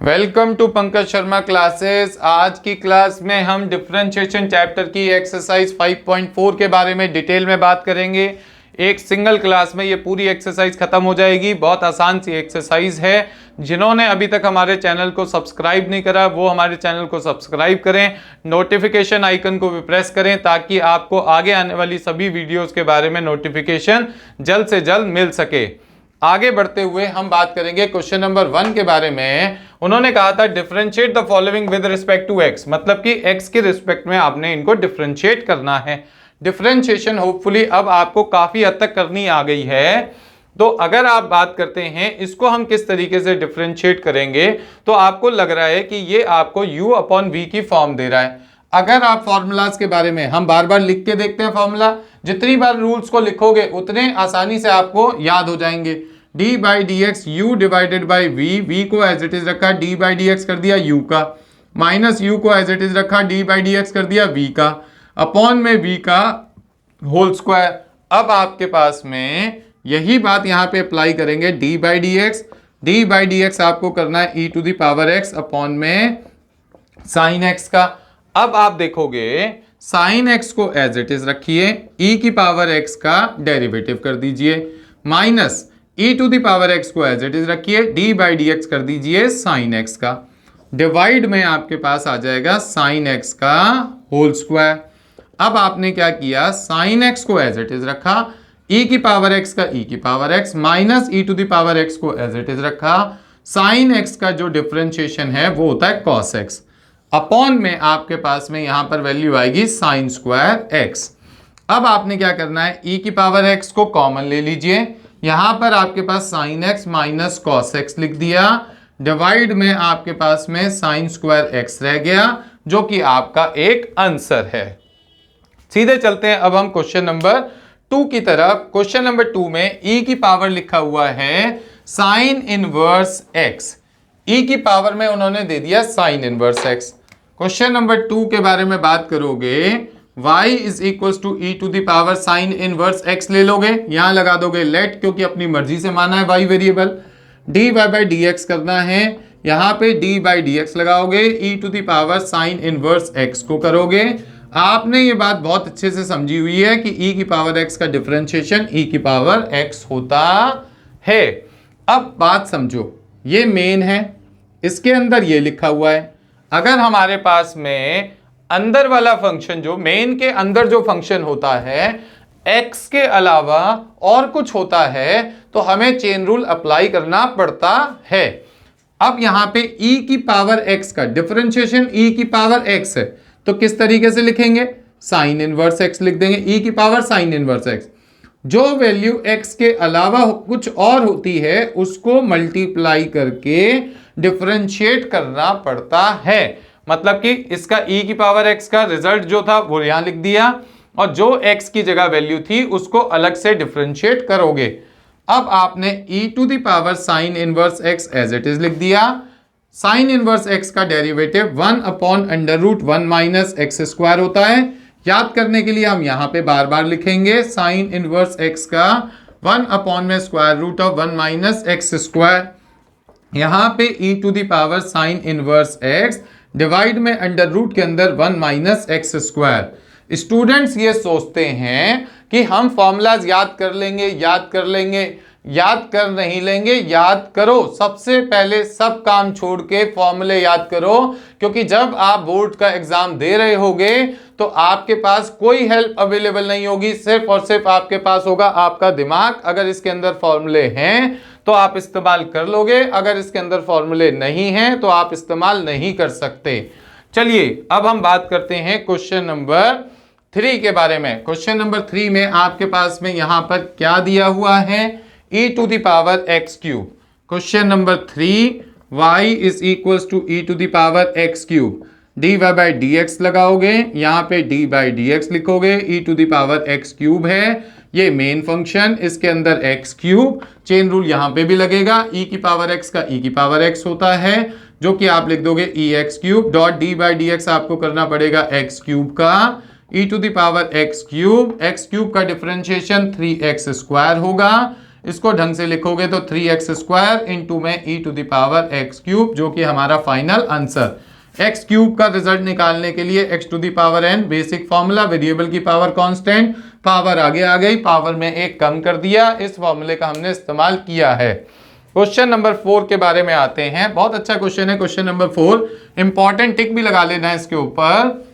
Welcome to Pankaj Sharma classes. आज की class में हम डिफरेंशिएशन चैप्टर की एक्सरसाइज 5.4 के बारे में डिटेल में बात करेंगे। एक सिंगल क्लास में ये पूरी एक्सरसाइज खत्म हो जाएगी। बहुत आसान सी एक्सरसाइज है। जिन्होंने अभी तक हमारे चैनल को सब्सक्राइब नहीं करा वो हमारे चैनल को सब्सक्राइब करें, नोटिफिकेशन आइकन को भी प्रेस करें ताकि आपको आगे आने वाली सभी वीडियोस के बारे में नोटिफिकेशन जल्द से जल्द मिल सके। आगे बढ़ते हुए हम बात करेंगे क्वेश्चन नंबर 1 के बारे में। उन्होंने कहा था differentiate the following with respect to x, मतलब कि एक्स के रिस्पेक्ट में आपने इनको डिफरेंशिएट करना है। डिफरेंशिएशन होपफुली अब आपको काफी हद तक करनी आ गई है। तो अगर आप बात करते हैं इसको हम किस तरीके से डिफरेंशिएट करेंगे, तो आपको लग रहा है कि ये आपको u अपॉन v की फॉर्म दे रहा है। अगर आप फॉर्मूलाज के बारे में हम बार बार लिख के देखते हैं फॉर्मूला, जितनी बार रूल्स को लिखोगे उतने आसानी से आपको याद हो जाएंगे। d by d x you divided by v को एज इट इज रखा, d बाई डी एक्स कर दिया u का, माइनस u को एज इट इज रखा, d बाई डी एक्स कर दिया v का, अपॉन में v का होल स्क्वायर। अब आपके पास में यही बात यहाँ पे अप्लाई करेंगे, d बाई डी एक्स आपको करना है e to the power x upon में साइन x का। अब आप देखोगे साइन x को एज इट इज रखिए, e की पावर x का डेरिवेटिव कर दीजिए, minus e to the power x को एज इट इज रखिए, d बाई डी एक्स कर दीजिए साइन x का, डिवाइड में आपके पास आ जाएगा साइन x का होल स्क्वायर। अब आपने क्या किया, साइन x को एज इट इज रखा, e की पावर x का e की power x minus e to the power x को एज इट इज रखा। साइन x का जो डिफरेंशिएशन है वो होता है cos x, अपॉन में आपके पास में यहां पर वैल्यू आएगी साइन स्क्वायर x। अब आपने क्या करना है, e की पावर x को कॉमन ले लीजिए, यहां पर आपके पास sine x minus cos x लिख दिया, डिवाइड में आपके पास में साइन स्क्वायर x रह गया जो कि आपका एक आंसर है। सीधे चलते हैं अब हम क्वेश्चन नंबर 2 की तरफ। क्वेश्चन नंबर 2 में e की पावर लिखा हुआ है साइन इनवर्स x, e की पावर में उन्होंने दे दिया sine inverse x। Question number 2 के बारे में बात करोगे, y is equal to e to the power sine inverse x ले लोगे, यहां लगा दोगे लेट, क्योंकि अपनी मर्जी से माना है y variable. dy by d x करना है, यहां पे d बाई डी एक्स लगाओगे, e to the power sine inverse x को करोगे। आपने ये बात बहुत अच्छे से समझी हुई है कि e की पावर x का डिफरेंशिएशन e की पावर x होता है। अब बात समझो, ये मेन है, इसके अंदर ये लिखा हुआ है। अगर हमारे पास में अंदर वाला फंक्शन, जो मेन के अंदर जो फंक्शन होता है x के अलावा और कुछ होता है तो हमें चेन रूल अप्लाई करना पड़ता है। अब यहां पे e की पावर x का डिफरेंशिएशन e की पावर x है, तो किस तरीके से लिखेंगे, साइन इनवर्स x लिख देंगे, e की पावर साइन इनवर्स x। जो वैल्यू x के अलावा कुछ और होती है उसको मल्टीप्लाई करके डिफरेंशिएट करना पड़ता है। मतलब कि इसका e की पावर x का रिजल्ट जो था वो यहां लिख दिया, और जो x की जगह वैल्यू थी उसको अलग से डिफरेंशिएट करोगे। अब आपने e to the power sine inverse x as it is लिख दिया। साइन इनवर्स x का derivative 1 upon under root 1 minus x square होता है। याद करने के लिए हम यहां पे बार बार लिखेंगे साइन इनवर्स x का 1 अपॉन में square root of 1 minus x square, यहां पे e to the power sine inverse x divide में अंडर रूट के अंदर 1 माइनस एक्स स्क्वायर। स्टूडेंट्स ये सोचते हैं कि हम फॉर्मूलाज याद कर लेंगे, याद कर नहीं लेंगे। याद करो, सबसे पहले सब काम छोड़ के फॉर्मूले याद करो, क्योंकि जब आप बोर्ड का एग्जाम दे रहे होगे तो आपके पास कोई हेल्प अवेलेबल नहीं होगी, सिर्फ और सिर्फ आपके पास होगा आपका दिमाग। अगर इसके अंदर फॉर्मूले हैं तो आप इस्तेमाल कर लोगे, अगर इसके अंदर फॉर्मूले नहीं हैं तो आप इस्तेमाल नहीं कर सकते। चलिए अब हम बात करते हैं क्वेश्चन नंबर 3 के बारे में। क्वेश्चन नंबर 3 में आपके पास में यहां पर क्या दिया हुआ है, e to the power x cube. Question number 3, y is equal to e to the power x cube, dy by d x लगाओगे, यहाँ पे d बाई डी एक्स लिखोगे, e to the power x cube है, ये main function, इसके अंदर x cube, chain rule यहाँ पे भी लगेगा, e की पावर x का e की पावर x होता है, जो कि आप लिख दोगे e x cube dot d by d x आपको करना पड़ेगा x क्यूब का, e to the power x cube का डिफरेंशिएशन 3x स्क्वायर होगा, इसको ढंग से लिखोगे तो 3x² इंटू में e⁻x³ जो कि हमारा फाइनल आंसर। x³ का रिजल्ट निकालने के लिए x⁻n बेसिक फॉर्मूला, वेरिएबल की पावर कांस्टेंट, पावर आगे आ गई, पावर में एक कम कर दिया, इस फॉर्मूले का हमने इस्तेमाल किया है। क्वेश्चन नंबर 4 के बारे में आते हैं। बहुत अच्छा क्वेश्चन है क्वेश्चन नंबर 4, इंपॉर्टेंट टिक भी लगा लेना है इसके ऊपर।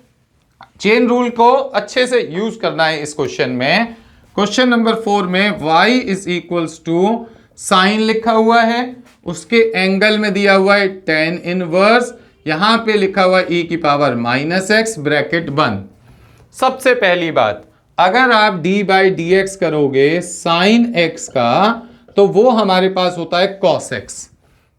चेन रूल को अच्छे से यूज करना है इस क्वेश्चन में। क्वेश्चन नंबर 4 में y is equals to sine लिखा हुआ है, उसके एंगल में दिया हुआ है tan इनवर्स, यहां पे लिखा हुआ e⁻x ब्रैकेट बंद। सबसे पहली बात, अगर आप d/dx करोगे साइन x का तो वो हमारे पास होता है cos x।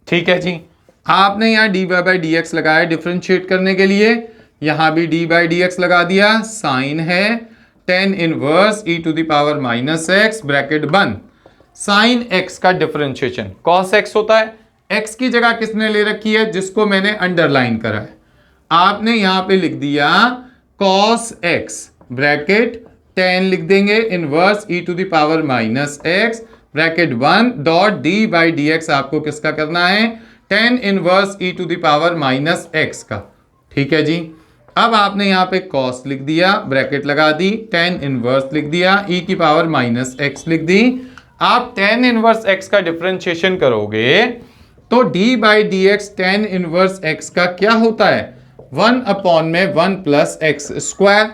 ठीक है जी, आपने यहां dy/dx लगाया डिफरेंशिएट करने के लिए, यहां भी d/dx लगा दिया, साइन है tan इनवर्स e⁻x ब्रैकेट बंद। साइन x का डिफरेंशिएशन cos x होता है। x की जगह किसने ले रखी है, जिसको मैंने अंडरलाइन करा है, आपने यहां पे लिख दिया cos x ब्रैकेट tan लिख देंगे इनवर्स e⁻x ब्रैकेट बंद डॉट d/dx आपको किसका करना है, tan इनवर्स e⁻x का। ठीक है जी, अब आपने यहां पे cos लिख दिया, ब्रैकेट लगा दी, tan इनवर्स लिख दिया, e⁻x लिख दी। आप tan इनवर्स x का डिफरेंशिएशन करोगे तो d/dx tan इनवर्स x का क्या होता है, 1 में 1 + x²,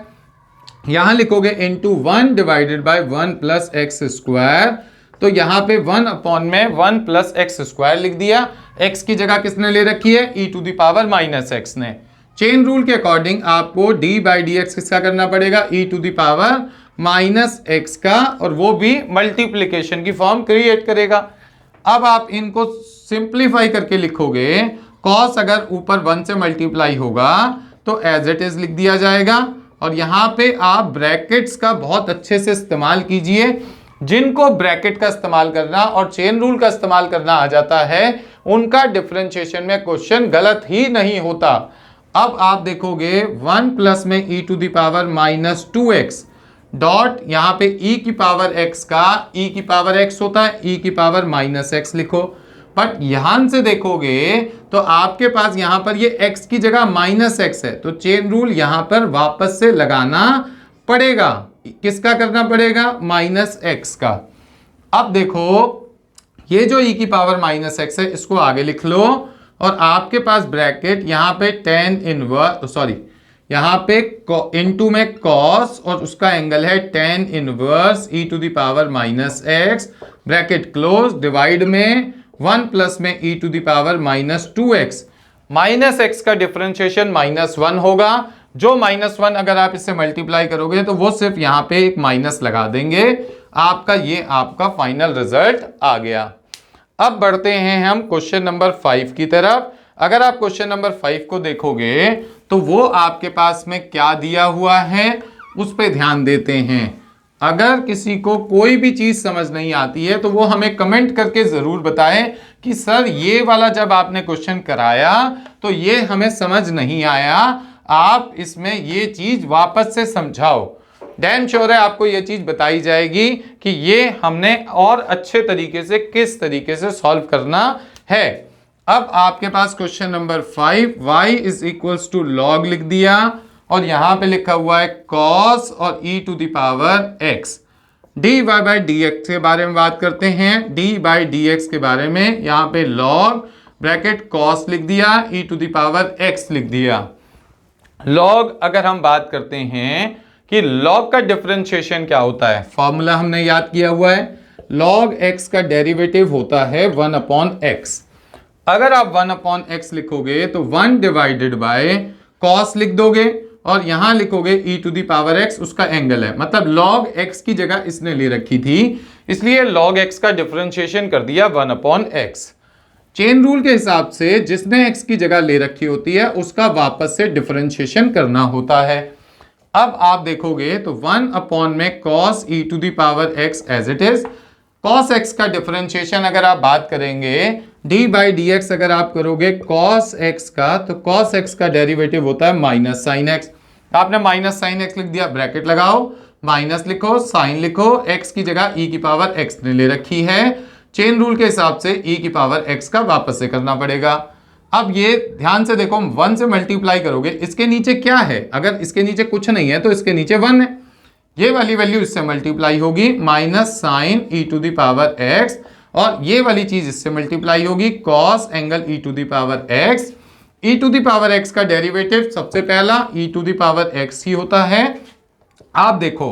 यहां लिखोगे इनटू 1 डिवाइडेड बाय 1 + x², तो यहां पे 1 में 1 + x² लिख दिया। x की जगह किसने ले रखी है, e⁻x ने। चेन रूल के अकॉर्डिंग आपको d/dx किसका करना पड़ेगा, e⁻x का, और वो भी मल्टीप्लिकेशन की फॉर्म क्रिएट करेगा। अब आप इनको सिंप्लीफाई करके लिखोगे, cos अगर ऊपर 1 से मल्टीप्लाई होगा तो एज इट इज लिख दिया जाएगा, और यहां पे आप ब्रैकेट्स का बहुत अच्छे से इस्तेमाल कीजिए। जिनको ब्रैकेट का इस्तेमाल करना और चेन रूल का इस्तेमाल करना आ जाता है, उनका डिफरेंशिएशन में क्वेश्चन गलत ही नहीं होता। अब आप देखोगे 1 प्लस में e⁻−2x डॉट, यहां पे e⁻x का e⁻x होता है, e⁻−x लिखो। बट यहां से देखोगे तो आपके पास यहां पर ये x की जगह -x है, तो चेन रूल यहां पर वापस से लगाना पड़ेगा। किसका करना पड़ेगा, -x का। अब देखो ये जो e⁻−x है इसको आगे लिख लो, और आपके पास ब्रैकेट यहां पे tan इनवर्स, सॉरी यहां पे इनटू में cos और उसका एंगल है tan inverse e⁻−x bracket close, divide में 1 प्लस में e⁻−2x, -x का डिफरेंशिएशन -1 होगा। जो -1 अगर आप इससे मल्टीप्लाई करोगे तो वो सिर्फ यहां पे एक माइनस लगा देंगे, आपका फाइनल रिजल्ट आ गया। अब बढ़ते हैं हम क्वेश्चन नंबर 5 की तरफ। अगर आप क्वेश्चन नंबर 5 को देखोगे तो वो आपके पास में क्या दिया हुआ है उस पर ध्यान देते हैं। अगर किसी को कोई भी चीज समझ नहीं आती है तो वो हमें कमेंट करके जरूर बताएं कि सर ये वाला जब आपने क्वेश्चन कराया तो ये हमें समझ नहीं आया, आप इसमें ये चीज वापस से समझाओ। डैम श्योर है आपको ये चीज बताई जाएगी कि ये हमने और अच्छे तरीके से किस तरीके से सॉल्व करना है। अब आपके पास question number 5, y is equals to log लिख दिया, और यहां पे लिखा हुआ है cos और e⁻x। dy/dx के बारे में बात करते हैं। d/dx के बारे में यहां पे log ब्रैकेट cos लिख दिया, e⁻x लिख दिया। लॉग अगर हम बात करते हैं कि लॉग का डिफरेंशिएशन क्या होता है, फॉर्मूला हमने याद किया हुआ है, log x का डेरिवेटिव होता है 1/x। अगर आप 1/x लिखोगे तो 1 डिवाइडेड बाय cos लिख दोगे, और यहां लिखोगे e⁻x, उसका एंगल है, मतलब log x की जगह इसने ले रखी थी, इसलिए log x का डिफरेंशिएशन कर दिया 1/x। चेन रूल के हिसाब से जिसने x की जगह ले रखी होती है उसका वापस से डिफरेंशिएशन करना होता है। अब आप देखोगे तो 1 में cos e⁻x as it is. cos x का डिफरेंशिएशन अगर आप बात करेंगे, d/dx अगर आप करोगे cos x का, तो cos x का डेरिवेटिव होता है -sin x। आपने -sin x लिख दिया, ब्रैकेट लगाओ, माइनस लिखो, साइन लिखो, x की जगह e की पावर x ने ले रखी है, चेन रूल के हिसाब से e की पावर x का वापस से करना पड़ेगा। अब ये ध्यान से देखो, 1 से मल्टीप्लाई करोगे, इसके नीचे क्या है, अगर इसके नीचे कुछ नहीं है तो इसके नीचे 1 है, ये वाली वैल्यू इससे मल्टीप्लाई होगी minus sine e to the power x, और ये वाली चीज इससे मल्टीप्लाई होगी cos angle e to the power x। e to the power x का डेरिवेटिव सबसे पहला e to the power x ही होता है। आप देखो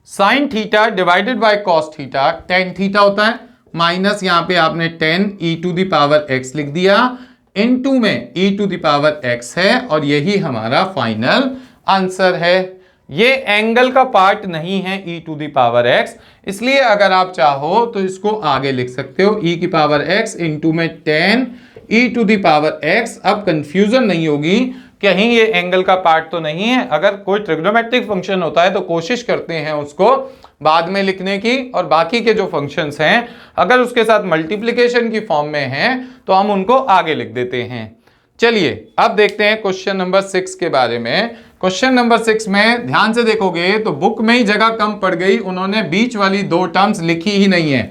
sine theta divided by cos theta tan theta होता है, माइनस यहां पे आपने 10 e to the power x लिख दिया, इनटू में e to the power x है, और यही हमारा फाइनल आंसर है। ये एंगल का पार्ट नहीं है e to the power x, इसलिए अगर आप चाहो तो इसको आगे लिख सकते हो e की पावर x इनटू में 10 e to the power x। अब कंफ्यूजन नहीं होगी कहीं ये एंगल का पार्ट तो नहीं है। अगर कोई ट्रिग्नोमेट्रिक फंक्शन होता है तो कोशिश करते हैं उसको बाद में लिखने की, और बाकी के जो फंक्शंस हैं अगर उसके साथ मल्टीप्लिकेशन की फॉर्म में हैं तो हम उनको आगे लिख देते हैं। चलिए अब देखते हैं क्वेश्चन नंबर 6 के बारे में। क्वेश्चन नंबर 6 में ध्यान से देखोगे तो बुक में ही जगह कम पड़ गई, उन्होंने बीच वाली दो टर्म्स लिखी ही नहीं है,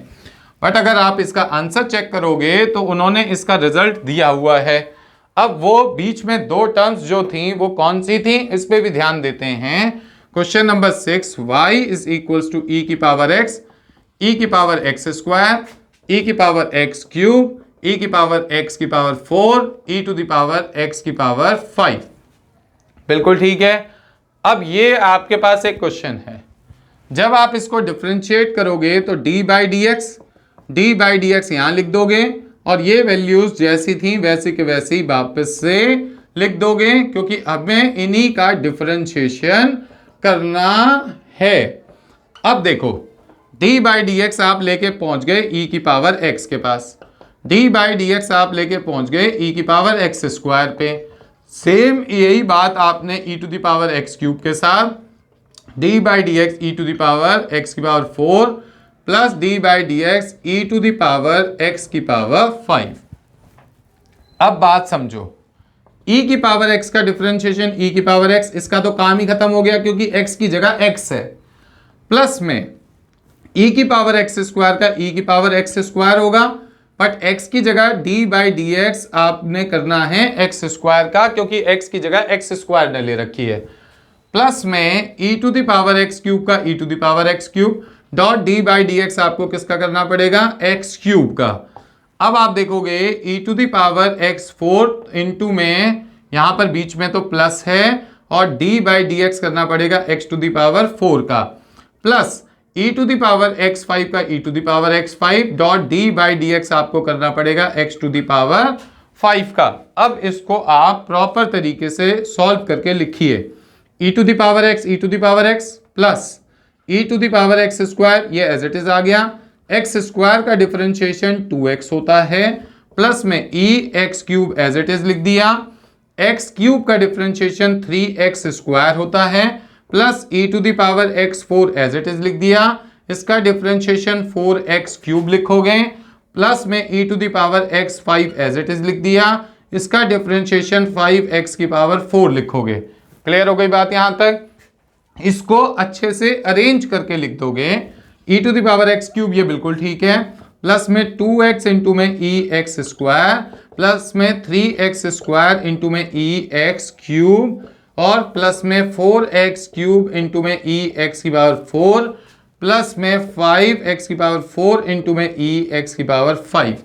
बट अगर आप इसका आंसर चेक करोगे तो उन्होंने इसका रिजल्ट दिया हुआ है। अब वो बीच में दो टर्म्स जो थी वो कौन सी थी, इस पे भी ध्यान देते हैं। Question number 6, y is equals to e की पावर x, e की पावर x स्क्वायर, e की पावर x क्यूब, e की पावर x की power 4, e to the power x की पावर 5। बिल्कुल ठीक है। अब ये आपके पास एक क्वेश्चन है, जब आप इसको डिफरेंशिएट करोगे तो d बाई डी एक्स यहां लिख दोगे, और ये वैल्यूज जैसी थी वैसी के वैसी वापस से लिख दोगे, क्योंकि हमें इन्हीं का डिफरेंशिएशन करना है। अब देखो d बाई डी एक्स आप लेके पहुंच गए e की पावर x के पास, d बाई डी एक्स आप लेके पहुंच गए e की पावर x स्क्वायर पे। सेम यही बात आपने e to the power x cube के साथ, d by d x e to the power x की power 4 plus d by d x e to the power x की power 5। अब बात समझो, e की पावर x का डिफरेंशिएशन e की पावर x, इसका तो काम ही खत्म हो गया क्योंकि x की जगह x है, प्लस में e की पावर x स्क्वायर का e की पावर x स्क्वायर होगा, बट x की जगह d बाई डी एक्स आपने करना है x स्क्वायर का, क्योंकि x की जगह x स्क्वायर ने ले रखी है, प्लस में e to the power x cube का e to the power x cube dot d by d x आपको किसका करना पड़ेगा, x क्यूब का। अब आप देखोगे e to the power x 4 into में यहां पर बीच में तो प्लस है, और d बाई डी एक्स करना पड़ेगा x टू द पावर 4 का, plus e to the power x 5 का e to the power x 5 dot d by d x आपको करना पड़ेगा x टू द पावर 5 का। अब इसको आप प्रॉपर तरीके से सॉल्व करके लिखिए, e to the power x e to the power x plus e to the power x square, ये एज इट इज आ गया, x स्क्वायर का डिफरेंशिएशन 2x होता है, प्लस में e x cube as it is लिख दिया, x cube का डिफरेंशिएशन 3x स्क्वायर होता है, plus e to the power x 4 as it is लिख दिया, इसका डिफरेंशिएशन 4x क्यूब लिखोगे, प्लस में e to the power x 5 as it is लिख दिया, इसका डिफरेंशिएशन 5x की पावर 4 लिखोगे। क्लियर हो गई बात यहां तक? इसको अच्छे से अरेंज करके लिख दोगे, e to the power x cube ये बिल्कुल ठीक है, प्लस में 2x इंटू में e x स्क्वायर, प्लस में 3x स्क्वायर इंटू में e x क्यूब, और प्लस में 4x क्यूब इंटू में e x की पावर 4, प्लस में 5x की पावर 4 इंटू में e x की पावर 5।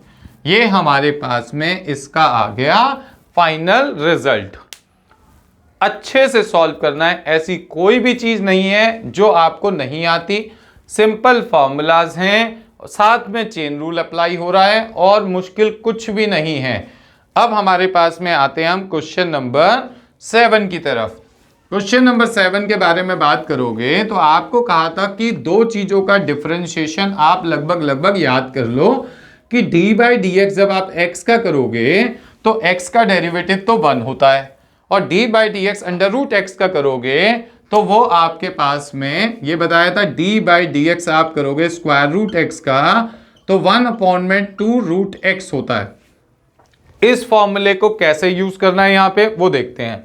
ये हमारे पास में इसका आ गया फाइनल रिजल्ट। अच्छे से सॉल्व करना है, ऐसी कोई भी चीज नहीं है जो आपको नहीं आती, सिंपल फॉर्मूलाज हैं, साथ में चेन रूल अप्लाई हो रहा है, और मुश्किल कुछ भी नहीं है। अब हमारे पास में आते हैं हम क्वेश्चन नंबर 7 की तरफ। क्वेश्चन नंबर 7 के बारे में बात करोगे तो आपको कहा था कि दो चीजों का डिफरेंशिएशन आप लगभग याद कर लो, कि d बाई डी एक्स जब आप x का करोगे तो x का डेरिवेटिव तो 1 होता है, और d by d x under root x का करोगे तो वो आपके पास में ये बताया था d बाई डी एक्स आप करोगे स्क्वायर रूट x का तो 1/2 रूट x होता है। इस फॉर्मूले को कैसे यूज करना है यहां पे वो देखते हैं।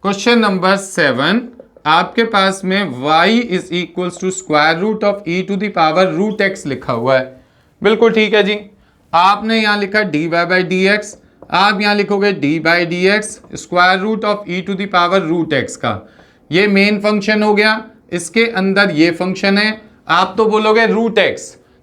क्वेश्चन नंबर 7, आपके पास में y is equals to square root of e to the power root x लिखा हुआ है। बिल्कुल ठीक है जी। आपने यहाँ लिखा dy बाई डी एक्स, आप यहाँ लिखोगे d by d x square root of e to the power root x का। ये मेन फंक्शन हो गया, इसके अंदर ये फंक्शन है। आप तो बोलोगे रूट x,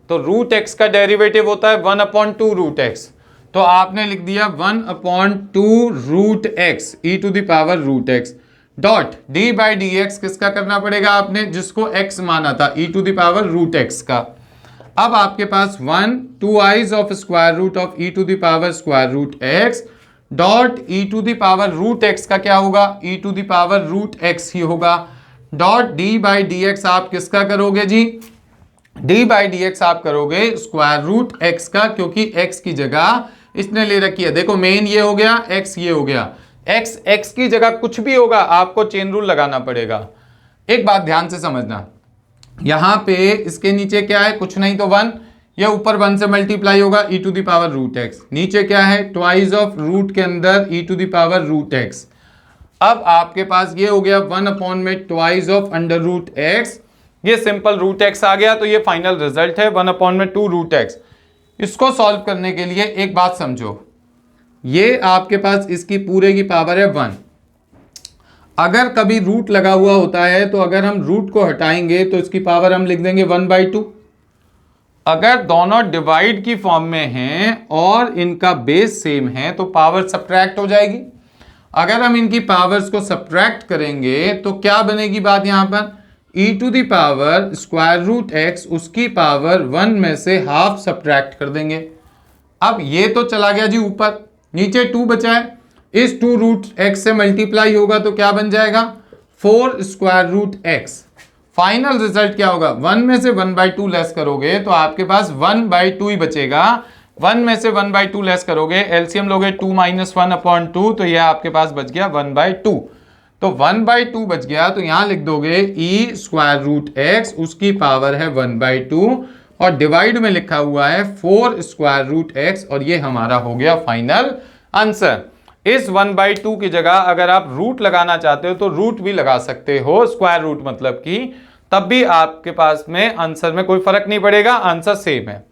तो रूट x का डेरिवेटिव होता है 1/2 रूट x, तो आपने लिख दिया 1/2 root x e to the power root x dot d by d x किसका करना पड़ेगा आपने, जिसको x माना था e to the power root x का। अब आपके पास 1 2 eyes of square root of e to the power square root x dot e to the power root x का क्या होगा, e to the power root x ही होगा dot d by d x आप किसका करोगे जी, डी बाई डी एक्स आप करोगे स्क्वायर रूट x का, क्योंकि x की जगह इसने ले रखी है। देखो मेन ये हो गया, x ये हो गया, x की जगह कुछ भी होगा आपको चेन रूल लगाना पड़ेगा। एक बात ध्यान से समझना, यहां पे इसके नीचे क्या है, कुछ नहीं तो 1, या ऊपर 1 से मल्टीप्लाई होगा e to the power root x, नीचे क्या है ट्वाइस ऑफ रूट के अंदर e to the power root x। अब आपके पास ये हो गया 1 में twice of under root x, ये सिंपल रूट x आ गया, तो ये फाइनल रिजल्ट है 1/2 रूट x। इसको सॉल्व करने के लिए एक बात समझो, ये आपके पास इसकी पूरे की पावर है 1। अगर कभी रूट लगा हुआ होता है तो अगर हम रूट को हटाएंगे तो इसकी पावर हम लिख देंगे 1/2। अगर दोनों डिवाइड की फॉर्म में हैं और इनका बेस सेम है तो पावर सब्ट्रैक्ट हो जाएगी। अगर हम इनकी पावर्स को सब्ट्रैक्ट करेंगे तो क्या बनेगी बात, यहां पर e to the power square root x उसकी पावर 1 में से हाफ सब्ट्रैक्ट कर देंगे। अब ये तो चला गया जी ऊपर, नीचे 2 बचा है, इस 2 रूट x से मल्टीप्लाई होगा तो क्या बन जाएगा 4 square root x। Final result क्या होगा, 1 में से 1/2 लेस करोगे तो आपके पास 1/2 ही बचेगा। 1 में से 1/2 लेस करोगे, एलसीएम लोगे 2 - 1/2, तो यह आपके पास बच गया 1/2। तो 1/2 बच गया, तो यहां लिख दोगे e स्क्वायर रूट x उसकी पावर है 1/2 और डिवाइड में लिखा हुआ है 4 स्क्वायर रूट x, और ये हमारा हो गया फाइनल आंसर। इस 1/2 की जगह अगर आप रूट लगाना चाहते हो तो रूट भी लगा सकते हो, स्क्वायर रूट मतलब कि, तब भी आपके पास में आंसर में कोई फर्क नहीं पड़ेगा, आंसर सेम है।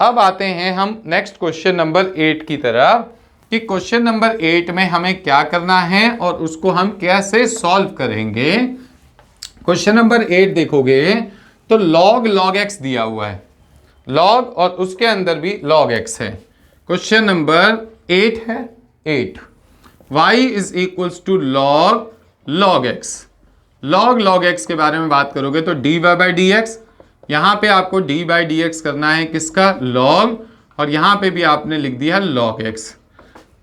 अब आते हैं हम नेक्स्ट क्वेश्चन नंबर 8 की तरफ, कि क्वेश्चन नंबर 8 में हमें क्या करना है और उसको हम कैसे सॉल्व करेंगे। क्वेश्चन नंबर 8 देखोगे तो log x दिया हुआ है, log और उसके अंदर भी log x है। क्वेश्चन नंबर 8 है 8, y is equals to log x। log x के बारे में बात करोगे तो dy बाई डी एक्स, यहां पे आपको dy बाई डी एक्स करना है किसका, log, और यहां पे भी आपने लिख दिया log x।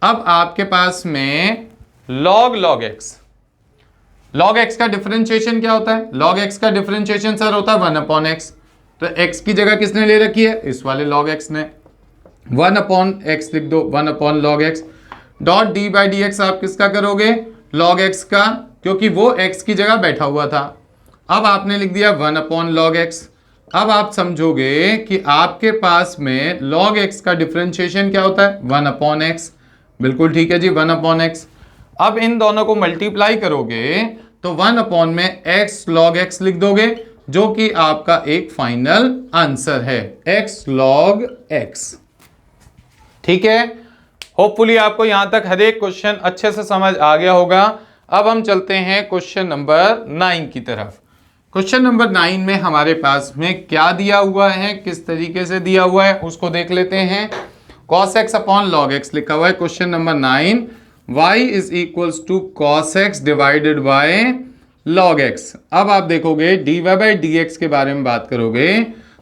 अब आपके पास में log x का डिफरेंशिएशन क्या होता है, log x का डिफरेंशिएशन सर होता है 1/x, तो x की जगह किसने ले रखी है, इस वाले log x ने, 1/x लिख दो, 1/log x dot d by d x आप किसका करोगे, log x का, क्योंकि वो x की जगह बैठा हुआ था। अब आपने लिख दिया 1/log x। अब आप समझोगे कि आपके पास में log x का डिफरेंशिएशन क्या होता है 1/x, बिल्कुल ठीक है जी 1/x। अब इन दोनों को मल्टीप्लाई करोगे तो 1 में x log x लिख दोगे, जो कि आपका एक फाइनल आंसर है x log x। ठीक है, होपफुली आपको यहां तक हर एक क्वेश्चन अच्छे से समझ आ गया होगा। अब हम चलते हैं क्वेश्चन नंबर 9 की तरफ। क्वेश्चन नंबर 9 में हमारे पास में क्या दिया हुआ है, किस तरीके से दिया हुआ है उसको देख लेते हैं। cos x upon log x लिखा हुआ है question number 9, y is equals to cos x divided by log x। अब आप देखोगे dy बाई डी एक्स के बारे में बात करोगे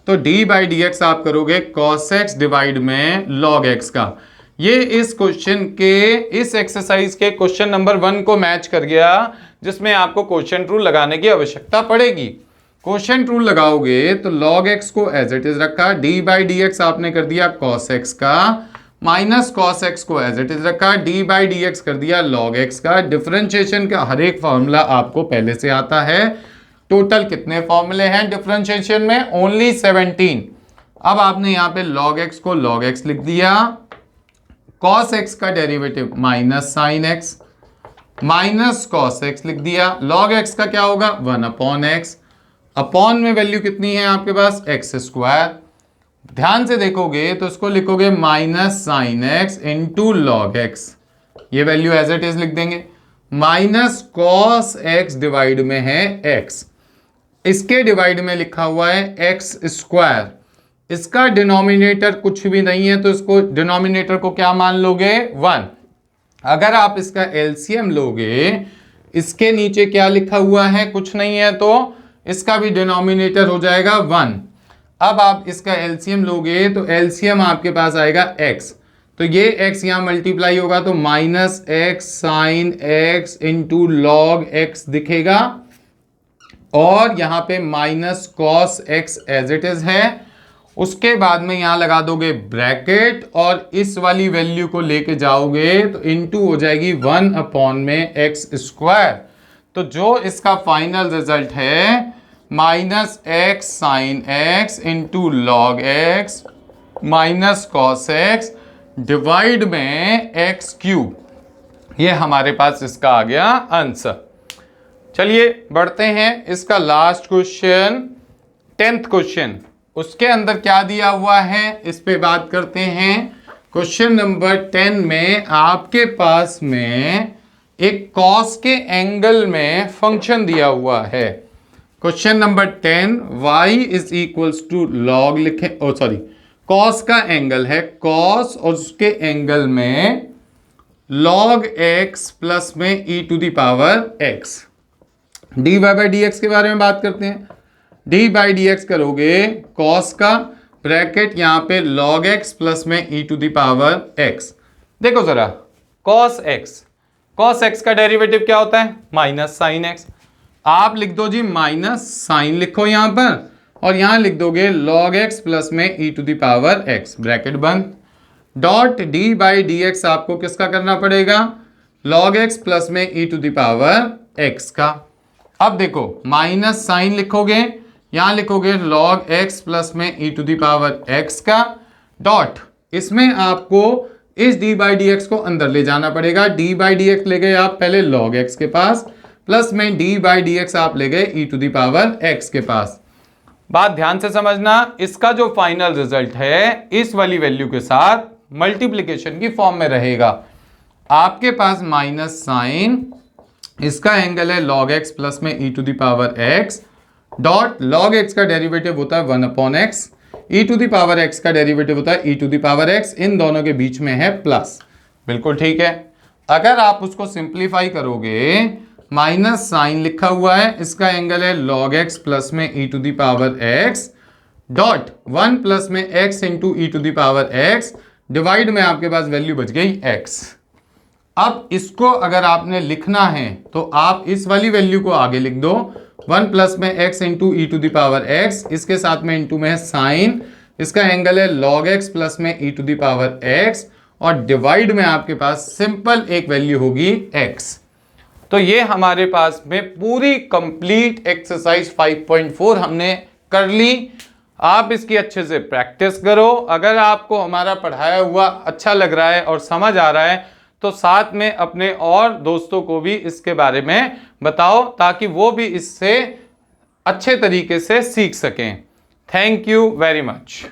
तो डी बाई डी एक्स आप करोगे cos x डिवाइड में log x का। ये इस क्वेश्चन के, इस एक्सरसाइज के क्वेश्चन नंबर 1 को मैच कर गया, जिसमें आपको क्वेश्चन रूल लगाने की आवश्यकता पड़ेगी। क्वेश्चन रूल लगाओगे तो log x को एज इट इज रखा, डी बाई डी एक्स आपने कर दिया cos x का, माइनस cos x को एज इट इज रखा, डी बाई डी एक्स कर दिया log x का। डिफरेंशिएशन का हर एक फॉर्मूला आपको पहले से आता है। टोटल कितने फॉर्मूले हैं डिफरेंशिएशन में, ओनली 17। अब आपने यहाँ पे log x को log x लिख दिया, cos x का derivative minus sin x, minus cos x लिख दिया। लॉग एक्स का क्या होगा 1/x। अपॉन में वैल्यू कितनी है आपके पास एक्स स्क्वायर। ध्यान से देखोगे तो इसको लिखोगे minus sign x into log x. ये वैल्यू एज इट इज लिख देंगे। माइनस कॉस एक्स डिवाइड में है एक्स, इसके डिवाइड में लिखा हुआ है एक्स स्क्वायर। इसका डिनोमिनेटर कुछ भी नहीं है तो इसको डिनोमिनेटर को क्या मान लोगे 1। अगर आप इसका एलसीएम लोगे, इसके नीचे क्या लिखा हुआ है कुछ नहीं है तो इसका भी डिनोमिनेटर हो जाएगा 1। अब आप इसका एलसीएम लोगे तो एलसीएम आपके पास आएगा x, तो ये x यहां मल्टीप्लाई होगा तो minus x sine x into log x दिखेगा और यहां पे minus cos x as it is है। उसके बाद में यहां लगा दोगे ब्रैकेट और इस वाली वैल्यू को लेके जाओगे तो इनटू हो जाएगी 1 में एक्स स्क्वायर। तो जो इसका फाइनल रिजल्ट है minus x sine x into log x minus cos x divide में एक्स क्यूब, ये हमारे पास इसका आ गया आंसर। चलिए बढ़ते हैं इसका लास्ट क्वेश्चन 10th क्वेश्चन, उसके अंदर क्या दिया हुआ है इस पे बात करते हैं। क्वेश्चन नंबर 10 में आपके पास में एक कॉस के एंगल में फंक्शन दिया हुआ है। Question number 10 y is equals to log लिखे, ओ सॉरी कॉस का एंगल है कॉस और उसके एंगल में लॉग x प्लस में e to the power x। dy by d x के बारे में बात करते हैं। डी बाई डी एक्स करोगे कॉस का ब्रैकेट यहां पे लॉग x प्लस में e to the power x। देखो जरा कॉस x का डेरिवेटिव क्या होता है माइनस साइन x। आप लिख दो जी माइनस साइन लिखो यहां पर और यहां लिख दोगे log x प्लस में e to the power x bracket बंद। Dot d by d x आपको किसका करना पड़ेगा log x प्लस में e to the power x का। अब देखो माइनस साइन लिखोगे यहां लिखोगे log x प्लस में e to the power x का डॉट इसमें आपको इस d बाई डी एक्स को अंदर ले जाना पड़ेगा। d बाई डी एक्स ले गए आप पहले log x के पास प्लस में d बाई डी एक्स आप ले गए e to the power x के पास। बात ध्यान से समझना, इसका जो फाइनल रिजल्ट है इस वाली वैल्यू के साथ मल्टीप्लिकेशन की फॉर्म में रहेगा। आपके पास माइनस साइन इसका एंगल है log x प्लस में e to the power x dot log x का डेरिवेटिव होता है 1/x, e to the power x का डेरिवेटिव होता है e to the power x, इन दोनों के बीच में है प्लस। बिल्कुल ठीक है। अगर आप उसको सिंप्लीफाई करोगे माइनस साइन लिखा हुआ है इसका एंगल है log x प्लस में e to the power x dot 1 plus में x into e to the power x divide में आपके पास वैल्यू बच गई x। अब इसको अगर आपने लिखना है तो आप इस वाली वैल्यू को आगे लिख दो 1 प्लस में x into e to the power x, इसके साथ में इंटू में है साइन, इसका एंगल है log x प्लस में e to the power x और डिवाइड में आपके पास सिंपल एक वैल्यू होगी x। तो ये हमारे पास में पूरी कंप्लीट एक्सरसाइज 5.4 हमने कर ली। आप इसकी अच्छे से प्रैक्टिस करो। अगर आपको हमारा पढ़ाया हुआ अच्छा लग रहा है और समझ आ रहा है तो साथ में अपने और दोस्तों को भी इसके बारे में बताओ ताकि वो भी इससे अच्छे तरीके से सीख सकें। Thank you very much.